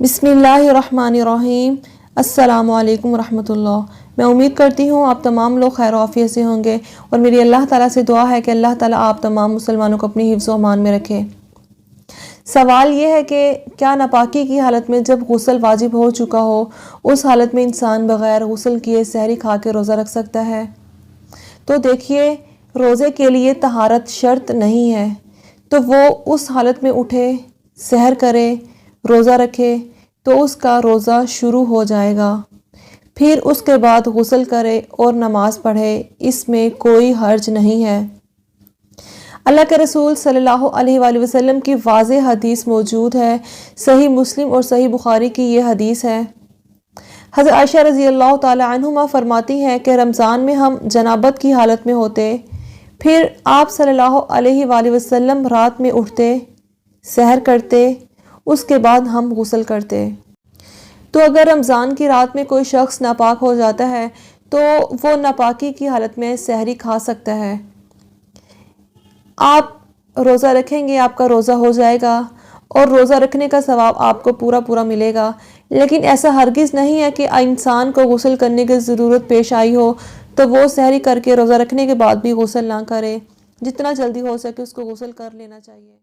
بسم اللہ الرحمن الرحیم۔ السلام علیکم ورحمۃ اللہ۔ میں امید کرتی ہوں آپ تمام لوگ خیر و عافیت سے ہوں گے، اور میری اللہ تعالیٰ سے دعا ہے کہ اللہ تعالیٰ آپ تمام مسلمانوں کو اپنی حفظ و امان میں رکھے۔ سوال یہ ہے کہ کیا ناپاکی کی حالت میں جب غسل واجب ہو چکا ہو، اس حالت میں انسان بغیر غسل کیے سحری کھا کے روزہ رکھ سکتا ہے؟ تو دیکھیے، روزے کے لیے طہارت شرط نہیں ہے، تو وہ اس حالت میں اٹھے، سحر کرے، روزہ رکھے تو اس کا روزہ شروع ہو جائے گا۔ پھر اس کے بعد غسل کرے اور نماز پڑھے، اس میں کوئی حرج نہیں ہے۔ اللہ کے رسول صلی اللہ علیہ وآلہ وسلم کی واضح حدیث موجود ہے۔ صحیح مسلم اور صحیح بخاری کی یہ حدیث ہے۔ حضرت عائشہ رضی اللہ تعالی عنہما فرماتی ہیں کہ رمضان میں ہم جنابت کی حالت میں ہوتے، پھر آپ صلی اللہ علیہ وآلہ وسلم رات میں اٹھتے، سحر کرتے، اس کے بعد ہم غسل کرتے۔ تو اگر رمضان کی رات میں کوئی شخص ناپاک ہو جاتا ہے تو وہ ناپاکی کی حالت میں سحری کھا سکتا ہے۔ آپ روزہ رکھیں گے، آپ کا روزہ ہو جائے گا اور روزہ رکھنے کا ثواب آپ کو پورا ملے گا۔ لیکن ایسا ہرگز نہیں ہے کہ انسان کو غسل کرنے کی ضرورت پیش آئی ہو تو وہ سحری کر کے روزہ رکھنے کے بعد بھی غسل نہ کرے۔ جتنا جلدی ہو سکے اس کو غسل کر لینا چاہیے۔